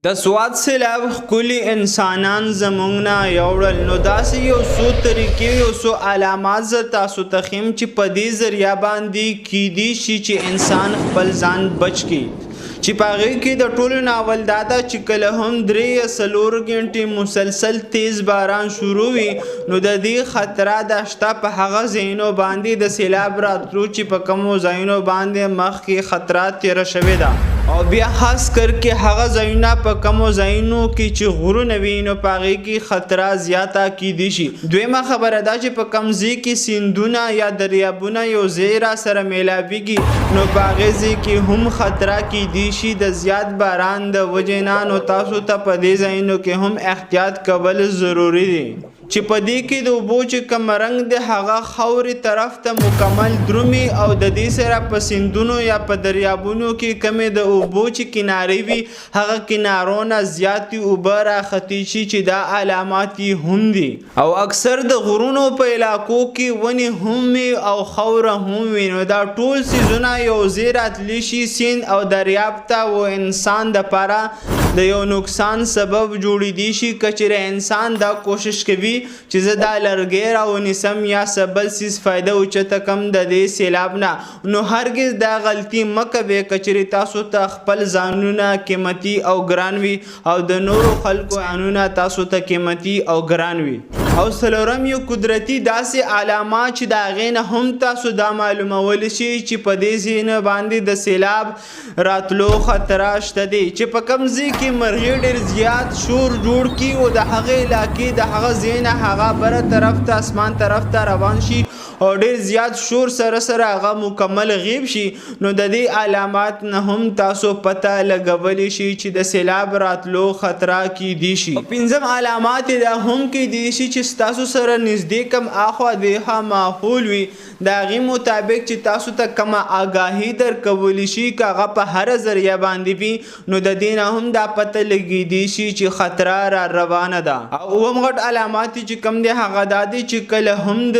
د سواد سیلاب ښکلي انسانان زموږ نه یوړل. نو داسې یو څو طریقې یو څو علامات زه تاسو ته ښیم چې په دې ذریعه باندې کیدی شي چې انسان خپل ځان بچ کړي. چې په هغې کې د ټولو نه اول دا ده چې کله هم 3 یا 4 غنټې مسلسل تیز باران شروع وي نو د دې خطره ده شته په هغه ځایونو باندې د سیلاب راتلو چې په کومو ځایونو باندې مخکې خطرات تېره شوې ده. او بیا خاص کر کې هغه ځایونه په کومو ځایونو کې چې غرونه وي نو په هغې کې خطره زیاته کیدی شي. دویمه خبره ده چې په کوم ځای کې سیندونه یا دریابونه یو ځای را سره میلاویږي نو په هغې ځای کې هم خطره کیدی شي د زیات باران د وجې نه. نو تاسو ته په دې ځایونو کې هم احتیاط کول ضروري دي چې په دې کې د اوبو چې کوم رنګ دی هغه خاورې طرف ته مکمل درومي او د دې سره په سیندونو یا په دریابونو کې کمې د اوبو چې کنارې وي هغه کنارونه زیاتې اوبه راختي شي چې دا علامات هم دي. او اکثر د غرونو په علاقو کې ونې هم وي او خاوره هم وي نو دا ټول څیزونه یو ځای راتلی شي سیند او دریاب ته و انسان دپاره د یو نقصان سبب جوړیدی شي. که چیرې انسان دا کوشش کوي چې زه دا لرګی راونیسم یا څه بل څیز فایده اوچته کم د دې سیلاب نه نو هرګز دا غلطي مه کوئ. که چیرې تاسو ته خپل ځانونه قیمتي او ګران وي او د نورو خلکو ځانونه تاسو ته قیمتي او ګران وي. او څلورم یو قدرتي داسې علامات چې د هغې نه هم تاسو دا معلومولی شي چې په دې ځایونه باندې د سیلاب راتلو خطره شته دی. چې په کوم ځای کې مرغۍ ډېر زیات شور جوړ کړي او د هغې علاقې د هغه ځای نه هغه بره طرف ته اسمان طرف ته روان شي او ډېر زیات شور سره سره هغه مکمل غیب شي نو د دې علامات نه هم تاسو پته لګولی شي چې د سیلاب راتلو خطره کیدی شي. پنځم علامات دا هم کیدی شي چې ستاسو سره نږدې کم اخوا دیخوا ماحول وي د هغې مطابق چې تاسو ته کومه آګاهي درکولی شي که هغه په هره ذریعه باندې وي نو د دې نه هم دا پته لګیدی شي چې خطره را روانه ده. او اووم غټ علامات چې کوم دی هغه دا دی چې کله هم د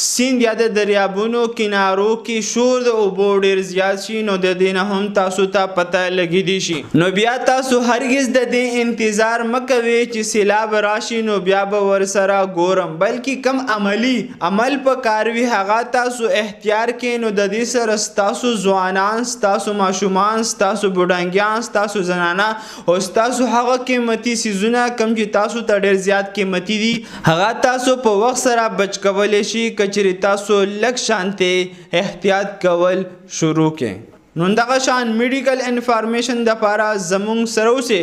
سیند یا د دریابونو کنارو کې شور د اوبو ډېر زیات شي نو د دې نه هم تاسو ته پته لګیدی شي. نو بیا تاسو هرګز د دې انتظار مه کوئ چې سیلاب راشي نو بیا به ورسره ګورم بلکې کم عمل په کار وي هغه تاسو اختیار کړئ. نو د دې سره ستاسو ځوانان ستاسو ماشومان ستاسو بوډنګیان ستاسو زنانه او ستاسو هغه قیمتي څیزونه کوم چې تاسو ته ډېر زیات قیمتي دي هغه تاسو په وخت سره بچ کولی شي که چیرې تاسو لږ شانتې احتیاط کول شروع کړئ. نو دغه شان میډیکل انفارمیشن دپاره زموږ سره اوسئ.